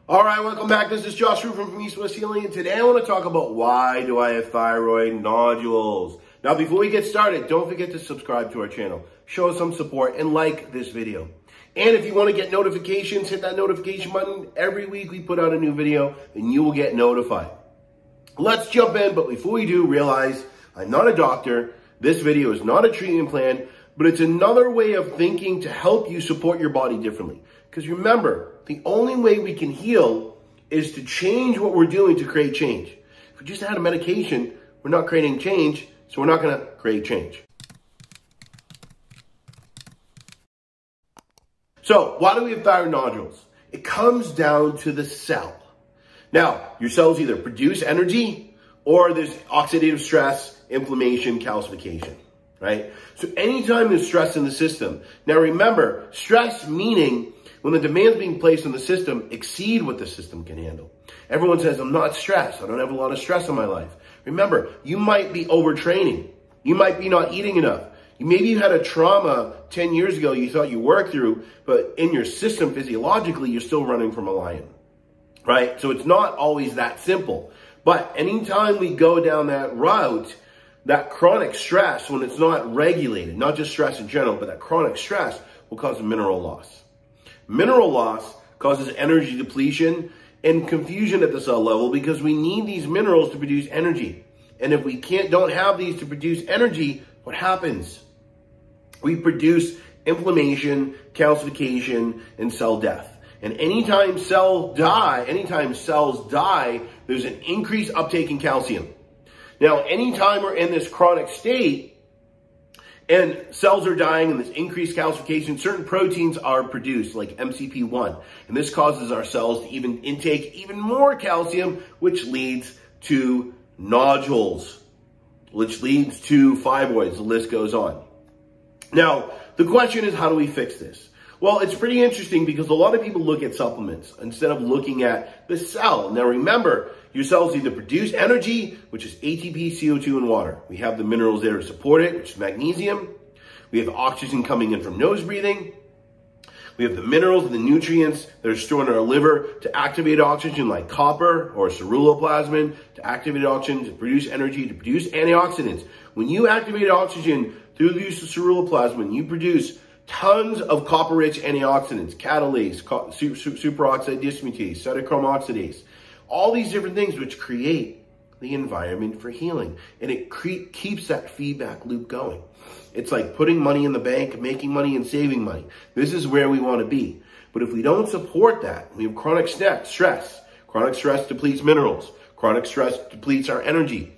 All right, welcome back. This is Josh Ruth from East West Healing, and today I want to talk about why do I have thyroid nodules. Now, before we get started, don't forget to subscribe to our channel, show us some support, and like this video. And if you want to get notifications, hit that notification button. Every week we put out a new video, and you will get notified. Let's jump in, but before we do, realize I'm not a doctor. This video is not a treatment plan, but it's another way of thinking to help you support your body differently. Because remember, the only way we can heal is to change what we're doing to create change. If we just had a medication, we're not creating change, so we're not going to create change. So, why do we have thyroid nodules? It comes down to the cell. Now, your cells either produce energy or there's oxidative stress, inflammation, calcification, right? So anytime there's stress in the system, now remember, stress meaning when the demands being placed on the system exceed what the system can handle. Everyone says, I'm not stressed. I don't have a lot of stress in my life. Remember, you might be overtraining. You might be not eating enough. Maybe you had a trauma 10 years ago you thought you worked through, but in your system physiologically, you're still running from a lion, right? So it's not always that simple. But anytime we go down that route, that chronic stress, when it's not regulated, not just stress in general, but that chronic stress will cause mineral loss. Mineral loss causes energy depletion and confusion at the cell level because we need these minerals to produce energy. And if we don't have these to produce energy, what happens? We produce inflammation, calcification, and cell death. And anytime cells die, there's an increased uptake in calcium. Now, anytime we're in this chronic state, and cells are dying and this increased calcification, certain proteins are produced like MCP1. And this causes our cells to even intake even more calcium, which leads to nodules, which leads to fibroids. The list goes on. Now, the question is, how do we fix this? Well, it's pretty interesting because a lot of people look at supplements instead of looking at the cell. Now, remember, your cells either produce energy, which is ATP, CO2, and water. We have the minerals there to support it, which is magnesium. We have oxygen coming in from nose breathing. We have the minerals and the nutrients that are stored in our liver to activate oxygen like copper or ceruloplasmin, to activate oxygen, to produce energy, to produce antioxidants. When you activate oxygen through the use of ceruloplasmin, you produce tons of copper-rich antioxidants, catalase, superoxide dismutase, cytochrome oxidase, all these different things which create the environment for healing. And it keeps that feedback loop going. It's like putting money in the bank, making money and saving money. This is where we want to be. But if we don't support that, we have chronic stress. Chronic stress depletes minerals. Chronic stress depletes our energy.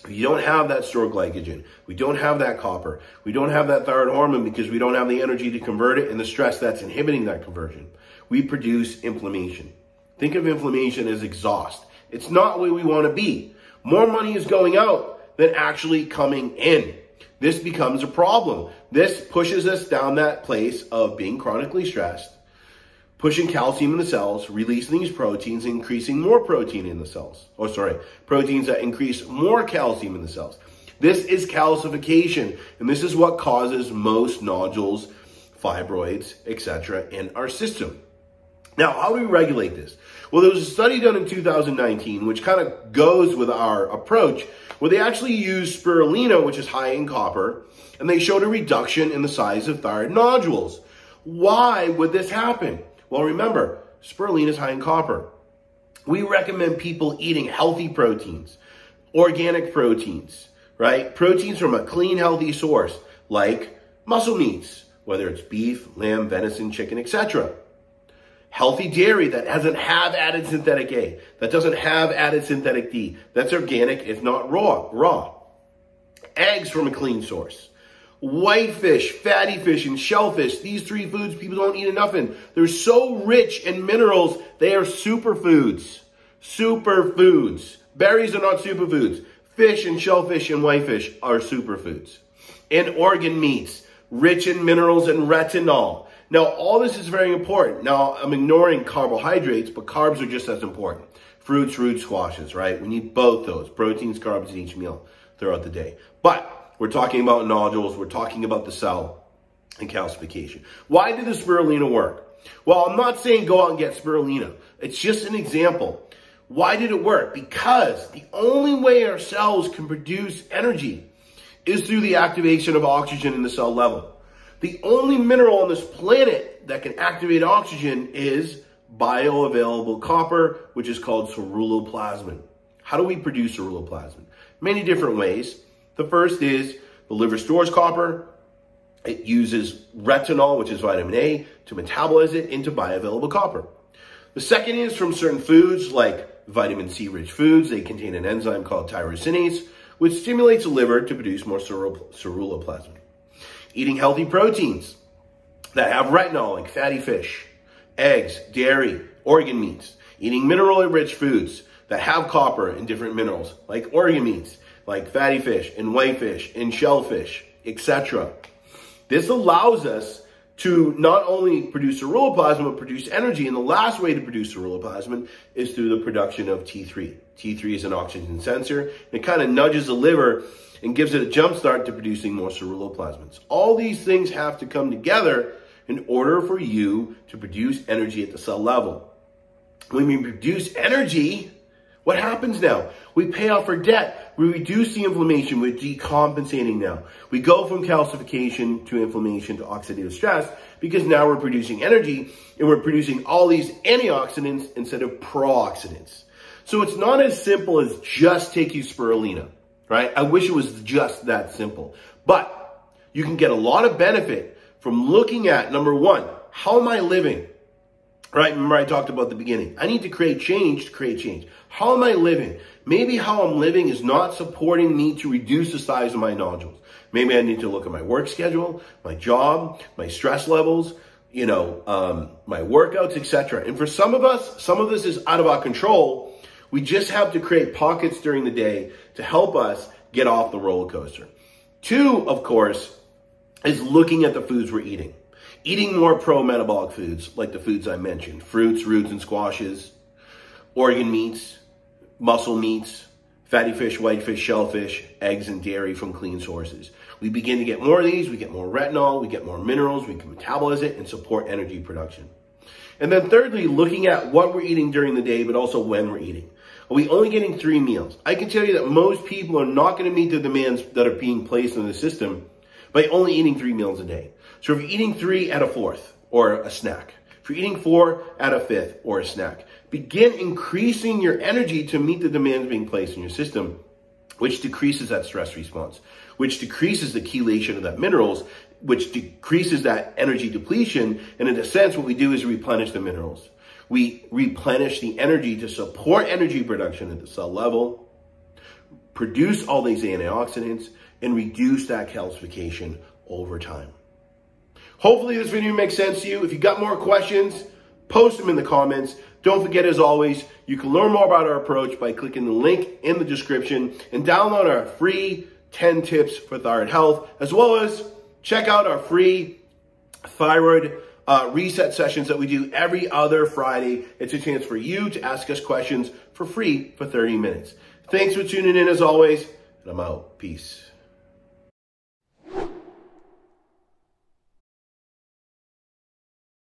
If you don't have that stored glycogen, we don't have that copper, we don't have that thyroid hormone because we don't have the energy to convert it and the stress that's inhibiting that conversion, we produce inflammation. Think of inflammation as exhaust. It's not where we want to be. More money is going out than actually coming in. This becomes a problem. This pushes us down that place of being chronically stressed, pushing calcium in the cells, releasing these proteins, increasing more protein in the cells. Proteins that increase more calcium in the cells. This is calcification, and this is what causes most nodules, fibroids, etc. in our system. Now, how do we regulate this? Well, there was a study done in 2019, which kind of goes with our approach, where they actually used spirulina, which is high in copper, and they showed a reduction in the size of thyroid nodules. Why would this happen? Well, remember, spirulina is high in copper. We recommend people eating healthy proteins, organic proteins, right? Proteins from a clean, healthy source, like muscle meats, whether it's beef, lamb, venison, chicken, etc. Healthy dairy that doesn't have added synthetic A, that doesn't have added synthetic D. That's organic, if not raw. Eggs from a clean source. White fish, fatty fish, and shellfish. These three foods people don't eat enough in. They're so rich in minerals, they are superfoods. Superfoods. Berries are not superfoods. Fish and shellfish and whitefish are superfoods. And organ meats, rich in minerals and retinol. Now, all this is very important. Now, I'm ignoring carbohydrates, but carbs are just as important. Fruits, roots, squashes, right? We need both those, proteins, carbs in each meal throughout the day. But we're talking about nodules, we're talking about the cell and calcification. Why did the spirulina work? Well, I'm not saying go out and get spirulina. It's just an example. Why did it work? Because the only way our cells can produce energy is through the activation of oxygen in the cell level. The only mineral on this planet that can activate oxygen is bioavailable copper, which is called ceruloplasmin. How do we produce ceruloplasmin? Many different ways. The first is the liver stores copper. It uses retinol, which is vitamin A, to metabolize it into bioavailable copper. The second is from certain foods like vitamin C rich foods. They contain an enzyme called tyrosinase, which stimulates the liver to produce more ceruloplasmin. Eating healthy proteins that have retinol, like fatty fish, eggs, dairy, organ meats. Eating mineral-rich foods that have copper and different minerals, like organ meats, like fatty fish and whitefish and shellfish, etc. This allows us to not only produce ceruloplasmin, but produce energy. And the last way to produce ceruloplasmin is through the production of T3. T3 is an oxygen sensor. It kind of nudges the liver and gives it a jump start to producing more ceruloplasmins. All these things have to come together in order for you to produce energy at the cell level. When we produce energy, what happens now? We pay off our debt. We reduce the inflammation. We're decompensating now. We go from calcification to inflammation to oxidative stress because now we're producing energy and we're producing all these antioxidants instead of pro-oxidants. So it's not as simple as just taking spirulina, right? I wish it was just that simple. But you can get a lot of benefit from looking at, number one, how am I living? Right? Remember I talked about the beginning. I need to create change to create change. How am I living? Maybe how I'm living is not supporting me to reduce the size of my nodules. Maybe I need to look at my work schedule, my job, my stress levels, my workouts, etc. And for some of us, some of this is out of our control. We just have to create pockets during the day to help us get off the roller coaster. Two, of course, is looking at the foods we're eating. Eating more pro-metabolic foods, like the foods I mentioned, fruits, roots, and squashes, organ meats, muscle meats, fatty fish, whitefish, shellfish, eggs, and dairy from clean sources. We begin to get more of these, we get more retinol, we get more minerals, we can metabolize it and support energy production. And then thirdly, looking at what we're eating during the day, but also when we're eating. Are we only getting 3 meals? I can tell you that most people are not going to meet the demands that are being placed in the system by only eating 3 meals a day. So if you're eating 3, add a 4th or a snack. If you're eating 4, add a 5th or a snack. Begin increasing your energy to meet the demands being placed in your system, which decreases that stress response, which decreases the chelation of that minerals, which decreases that energy depletion. And in a sense, what we do is replenish the minerals. We replenish the energy to support energy production at the cell level, produce all these antioxidants, and reduce that calcification over time. Hopefully this video makes sense to you. If you got more questions, post them in the comments. Don't forget, as always, you can learn more about our approach by clicking the link in the description and download our free 10 tips for thyroid health, as well as check out our free thyroid reset sessions that we do every other Friday. It's a chance for you to ask us questions for free for 30 minutes. Thanks for tuning in as always, and I'm out. Peace.